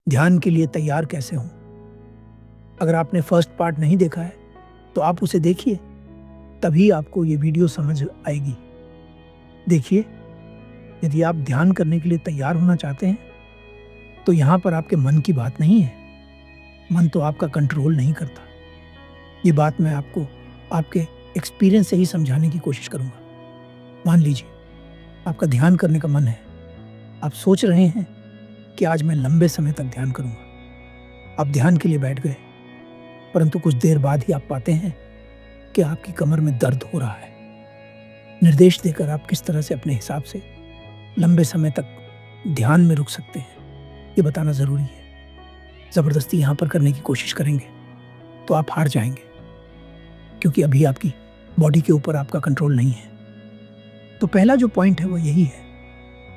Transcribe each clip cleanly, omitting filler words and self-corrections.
ध्यान के लिए तैयार कैसे हूं। अगर आपने फर्स्ट पार्ट नहीं देखा है तो आप उसे देखिए, तभी आपको ये वीडियो समझ आएगी। देखिए, यदि आप ध्यान करने के लिए तैयार होना चाहते हैं तो यहाँ पर आपके मन की बात नहीं है। मन तो आपका कंट्रोल नहीं करता। ये बात मैं आपको आपके एक्सपीरियंस से ही समझाने की कोशिश करूँगा। मान लीजिए आपका ध्यान करने का मन है। आप सोच रहे हैं कि आज मैं लंबे समय तक ध्यान करूँगा। आप ध्यान के लिए बैठ गए, परंतु कुछ देर बाद ही आप पाते हैं कि आपकी कमर में दर्द हो रहा है। निर्देश देकर आप किस तरह से अपने हिसाब से लंबे समय तक ध्यान में रुक सकते हैं, ये बताना ज़रूरी है। ज़बरदस्ती यहाँ पर करने की कोशिश करेंगे तो आप हार जाएंगे, क्योंकि अभी आपकी बॉडी के ऊपर आपका कंट्रोल नहीं है। तो पहला जो पॉइंट है वो यही है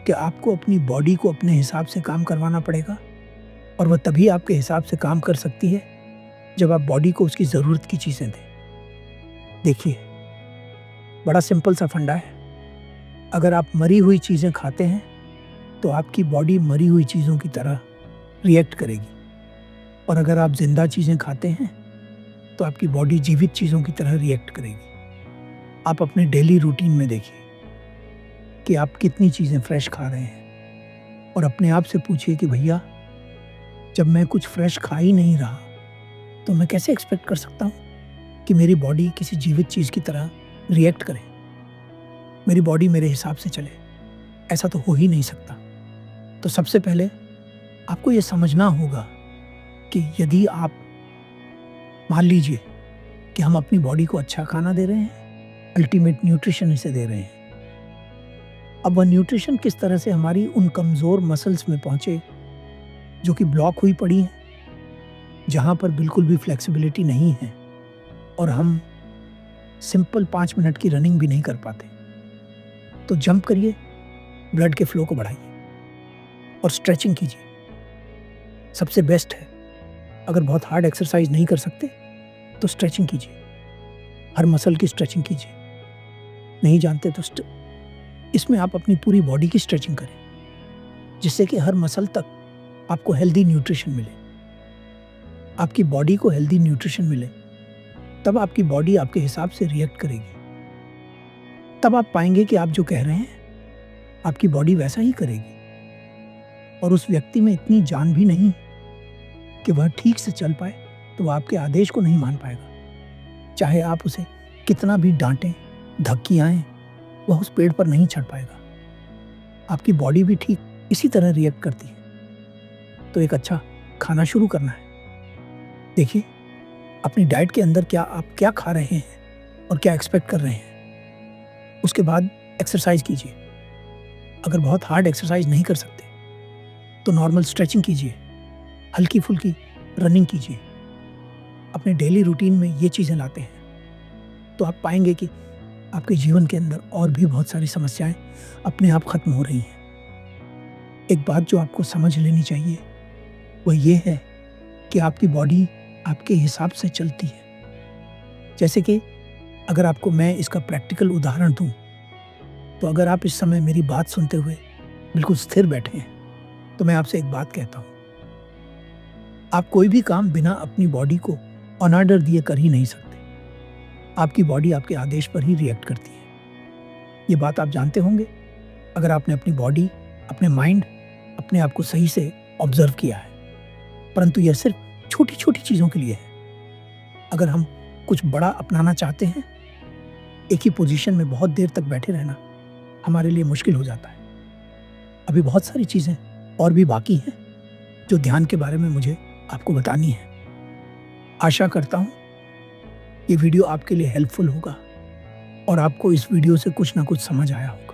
कि आपको अपनी बॉडी को अपने हिसाब से काम करवाना पड़ेगा, और वह तभी आपके हिसाब से काम कर सकती है जब आप बॉडी को उसकी ज़रूरत की चीज़ें दें। देखिए, बड़ा सिंपल सा फंडा है। अगर आप मरी हुई चीज़ें खाते हैं तो आपकी बॉडी मरी हुई चीज़ों की तरह रिएक्ट करेगी, और अगर आप जिंदा चीज़ें खाते हैं तो आपकी बॉडी जीवित चीज़ों की तरह रिएक्ट करेगी। आप अपने डेली रूटीन में देखिए कि आप कितनी चीज़ें फ्रेश खा रहे हैं, और अपने आप से पूछिए कि भैया, जब मैं कुछ फ्रेश खा ही नहीं रहा तो मैं कैसे एक्सपेक्ट कर सकता हूँ कि मेरी बॉडी किसी जीवित चीज़ की तरह रिएक्ट करे, मेरी बॉडी मेरे हिसाब से चले। ऐसा तो हो ही नहीं सकता। तो सबसे पहले आपको ये समझना होगा कि यदि आप मान लीजिए कि हम अपनी बॉडी को अच्छा खाना दे रहे हैं, अल्टीमेट न्यूट्रिशन इसे दे रहे हैं। अब वह न्यूट्रिशन किस तरह से हमारी उन कमज़ोर मसल्स में पहुँचे जो कि ब्लॉक हुई पड़ी हैं, जहाँ पर बिल्कुल भी फ्लेक्सिबिलिटी नहीं है, और हम सिंपल 5 मिनट की रनिंग भी नहीं कर पाते। तो जंप करिए, ब्लड के फ्लो को बढ़ाइए और स्ट्रेचिंग कीजिए। सबसे बेस्ट है, अगर बहुत हार्ड एक्सरसाइज नहीं कर सकते तो स्ट्रेचिंग कीजिए, हर मसल की स्ट्रेचिंग कीजिए। नहीं जानते तो इसमें आप अपनी पूरी बॉडी की स्ट्रेचिंग करें, जिससे कि हर मसल तक आपको हेल्दी न्यूट्रिशन मिले, आपकी बॉडी को हेल्दी न्यूट्रिशन मिले। तब आपकी बॉडी आपके हिसाब से रिएक्ट करेगी। तब आप पाएंगे कि आप जो कह रहे हैं आपकी बॉडी वैसा ही करेगी। और उस व्यक्ति में इतनी जान भी नहीं कि वह ठीक से चल पाए, तो वह आपके आदेश को नहीं मान पाएगा। चाहे आप उसे कितना भी डांटें, धक्कियाएं, वह उस पेड़ पर नहीं चढ़ पाएगा। आपकी बॉडी भी ठीक इसी तरह रिएक्ट करती है। तो एक अच्छा खाना शुरू करना है। देखिए, अपनी डाइट के अंदर आप क्या खा रहे हैं और क्या एक्सपेक्ट कर रहे हैं। उसके बाद एक्सरसाइज कीजिए। अगर बहुत हार्ड एक्सरसाइज नहीं कर सकते तो नॉर्मल स्ट्रेचिंग कीजिए, हल्की फुल्की रनिंग कीजिए। अपने डेली रूटीन में ये चीज़ें लाते हैं तो आप पाएंगे कि आपके जीवन के अंदर और भी बहुत सारी समस्याएं अपने आप खत्म हो रही हैं। एक बात जो आपको समझ लेनी चाहिए वह ये है कि आपकी बॉडी आपके हिसाब से चलती है। जैसे कि अगर आपको मैं इसका प्रैक्टिकल उदाहरण दूं, तो अगर आप इस समय मेरी बात सुनते हुए बिल्कुल स्थिर बैठे हैं तो मैं आपसे एक बात कहता हूं, आप कोई भी काम बिना अपनी बॉडी को ऑन ऑर्डर दिए कर ही नहीं सकते। आपकी बॉडी आपके आदेश पर ही रिएक्ट करती है। ये बात आप जानते होंगे अगर आपने अपनी बॉडी, अपने माइंड, अपने आप को सही से ऑब्जर्व किया है। परंतु यह सिर्फ छोटी छोटी चीज़ों के लिए है। अगर हम कुछ बड़ा अपनाना चाहते हैं, एक ही पोजीशन में बहुत देर तक बैठे रहना हमारे लिए मुश्किल हो जाता है। अभी बहुत सारी चीज़ें और भी बाकी हैं जो ध्यान के बारे में मुझे आपको बतानी है। आशा करता हूँ ये वीडियो आपके लिए हेल्पफुल होगा और आपको इस वीडियो से कुछ ना कुछ समझ आया होगा।